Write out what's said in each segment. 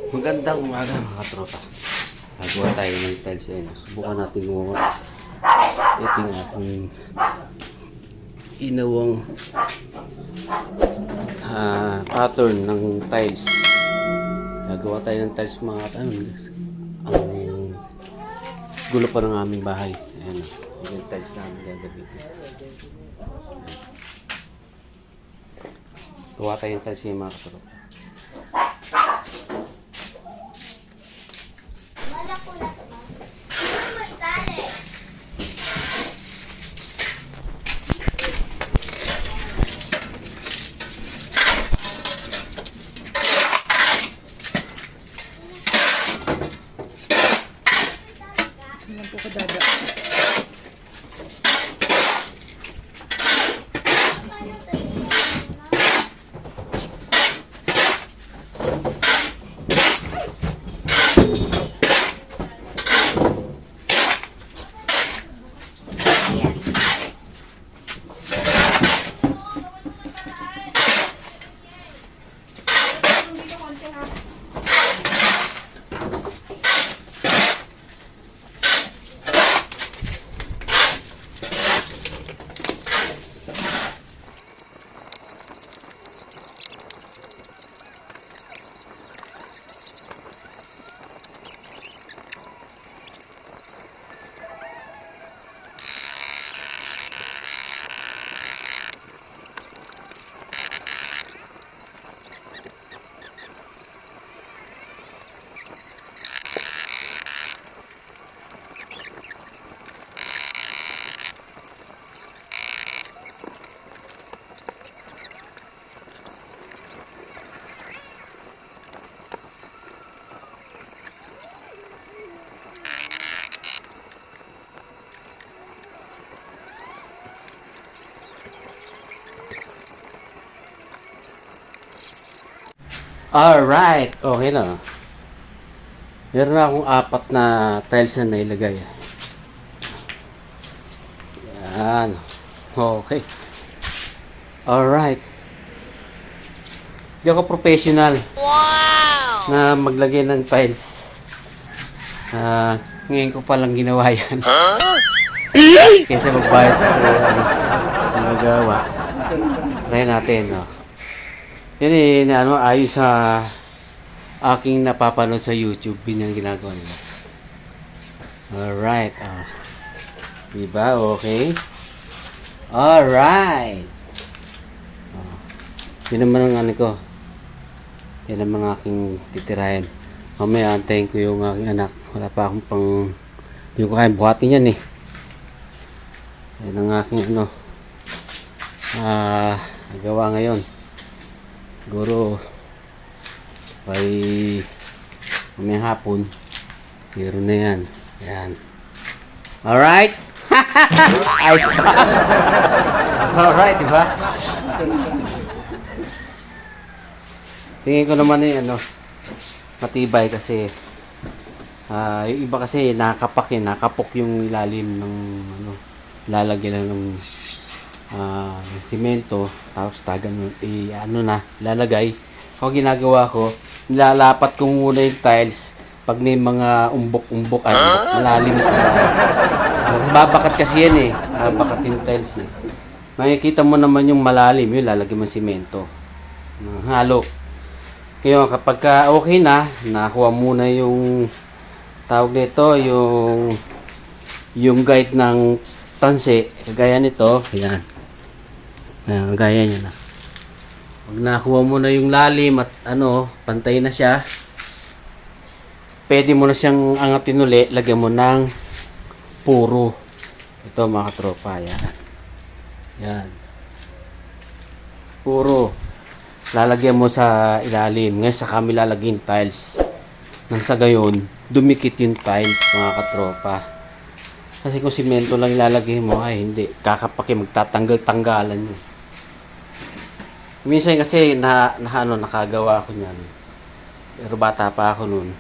Magandang umaga mga katropa. Nagawa tayo ng tiles ayun. Subukan natin gumawa. Ito yung ating inawang pattern ng tiles. Nagawa tayo ng tiles mga ang gulo pa ng aming bahay. Ayan o. Yung tiles namin gagamitin. Gawa tayo ng tiles yung mga katropa. Yan po kadada. Alright, okay na. Meron na akong 4 na tiles na nailagay. Yan. Okay. Alright. Hindi ako professional. Wow! Na maglagay ng tiles. Ngayon ko palang ginawa yan. Kaysa magbayad pa sa nagawa. Try natin, no? Yan eh, ayos sa aking napapanood sa YouTube. Yun yung ginagawa nila. Alright. Diba? Okay. Alright. Yan naman ang ano ko. Yan naman ang aking titirahin. Mamaya antayin ko yung aking anak. Wala pa akong pang... Hindi ko kaya buhatin yan eh. Yan ang aking ano. Nagawa ngayon. Siguro by mamayang hapon meron na yan. Yan. Alright. Ayos pa. Alright, diba? Tingin ko naman eh ano, matibay kasi yung iba kasi nakapok yung ilalim ng ano, lalagyan ng simento, tapos tagan ano na, lalagay. Ako ginagawa ko, nilalapat ko muna yung tiles pag may mga umbok-umbok, malalim sa babakat kasi yan eh, babakat yung tiles eh. Makikita mo naman yung malalim, yun lalagyan mo simento, halo. Kaya kapag okay na, nakuha muna yung tawag nito, yung guide ng tanse, kagaya nito, ayan. Gaya niya na. Pag nakuha mo na yung lalim at ano, pantay na siya, pwede mo na siyang angatin uli, lagyan mo ng puro. Ito mga katropa, yan. Yan. Puro. Lalagyan mo sa ilalim. Ngayon sa kami lalagyan tiles. Nang sa gayon, dumikit yung tiles mga katropa. Kasi kung simento lang ilalagay mo, ay hindi. Kakapaki, magtatanggal-tanggalan yun. Minsan kasi nakagawa ako niyan. Pero bata pa ako noon.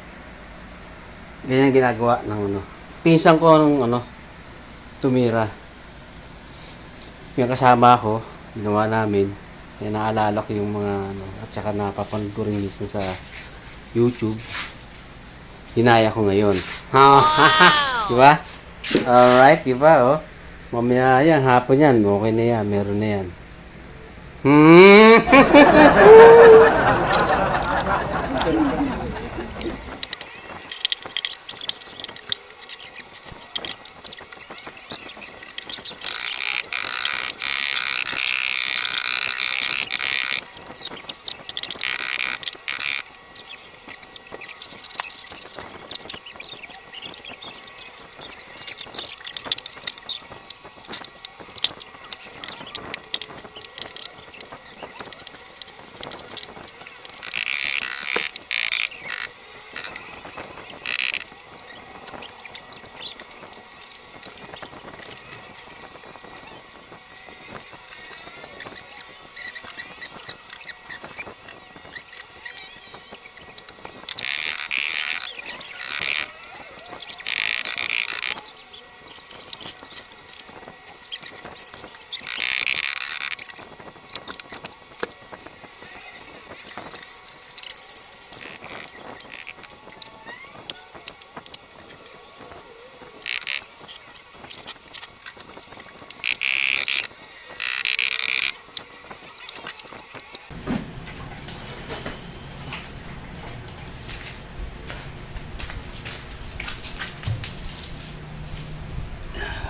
Ganyan ginagawa ng ano. Pinsan ko nung ano, tumira. Yung kasama ako, ginawa namin. Kaya naalala ko yung mga ano, at saka napapanood ko rin minsan sa YouTube. hinaya ko ngayon. Diba? Alright, diba, oh? Mamaya yan, hapon yan. Okay na yan, meron na yan.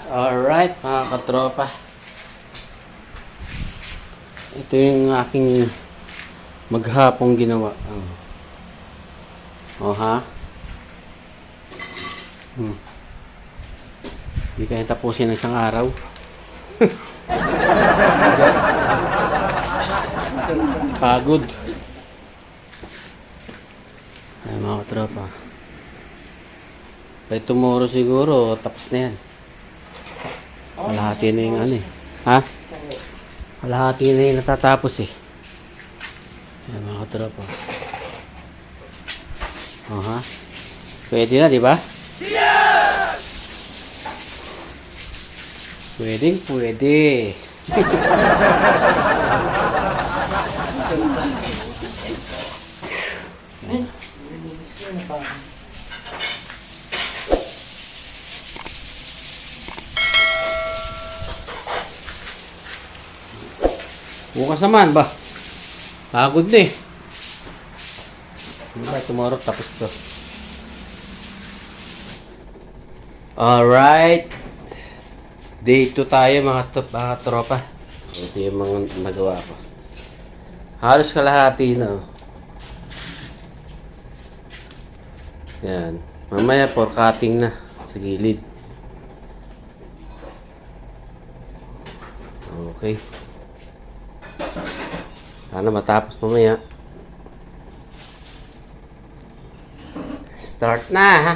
Alright, mga katropa. Ito yung aking maghapong ginawa. Oh, ha? Hindi kaya tapusin ng isang araw. Pagod. Ay, mga katropa. By tomorrow siguro, tapos na yan. Kalahati na yung ano eh. Ha? Kalahati na yung natatapos eh. Ayan mga katropa. Oh ha? Pwede na, di ba? Pwedeng pwede. Bukas naman ba? Pagod na eh. Diba, tomorrow tapos to. Alright. Day 2 tayo mga tropa. Ito yung mga nagawa ko. Halos kalahati na. Yan. Mamaya for cutting na sa gilid. Okay. Sana matapos mamaya. Start na ha.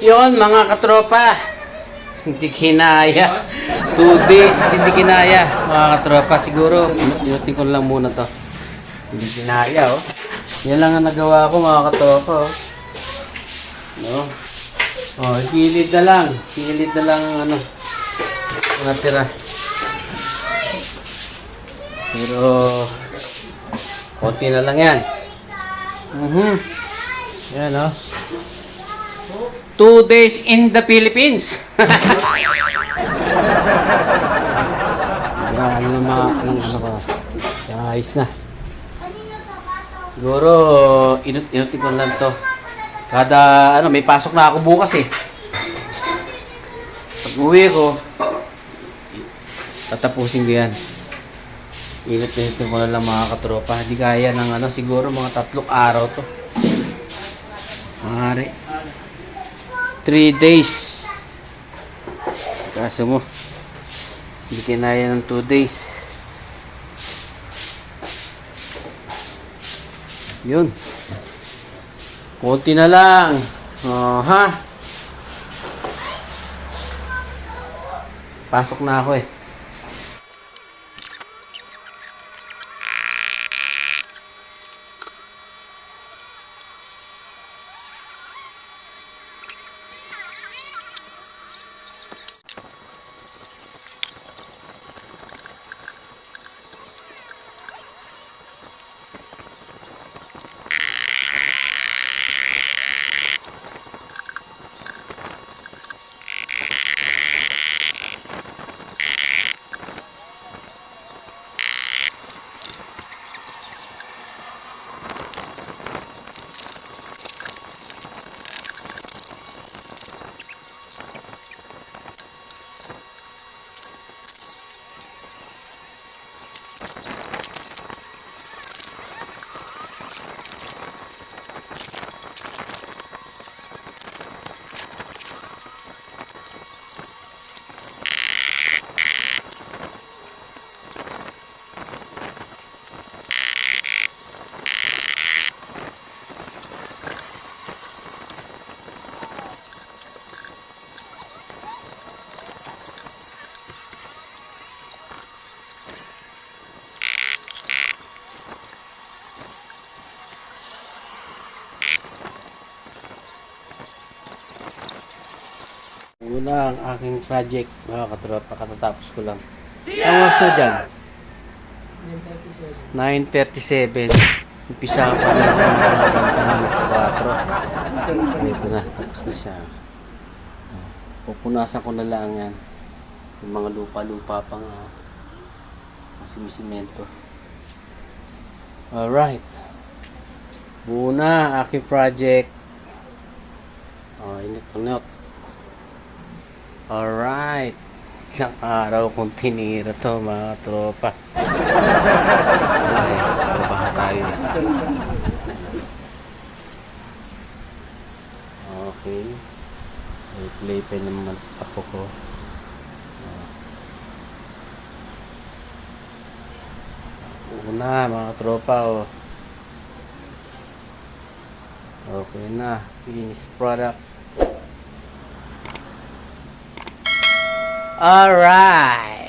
Yon mga katropa, hindi kinaya. 2 days hindi kinaya mga katropa. Siguro inutin ko lang muna to. Hindi kinaya oh. Yan lang ang nagawa ko mga katropa oh. No? Oh, gilid na lang. Gilid na lang ano natira. Pero konti na lang yan. Yan oh. 2 days in the Philippines. Ano ko. Ayos na. Siguro, inutin ko lang to. Kada, may pasok na ako bukas eh. Pag uwi ko, tatapusin ko yan. Inutin ko na lang mga katropa. Hindi kaya ng siguro mga 3 araw to. Maaari. 3 days. Kaso mo, Hindi kinaya ng 2 days. Yun. Konti na lang. Oh, ha? Pasok na ako eh. Una ang aking project, mga katropa, katatapos ko lang. Ang oras na dyan? 9:37. Umpisa pa na ako ng sa 4. Ito na, tapos na siya. Pupunasan ko na lang yan. Yung mga lupa-lupa pang simisimento. Alright. Buo na aking project. Init. Alright. Ilang araw kong tinira to, mga tropa. Ay, babaha tayo. Okay. I-play pa naman apo ko. Una, mga tropa, oh. Okay na. Finished product. Alright.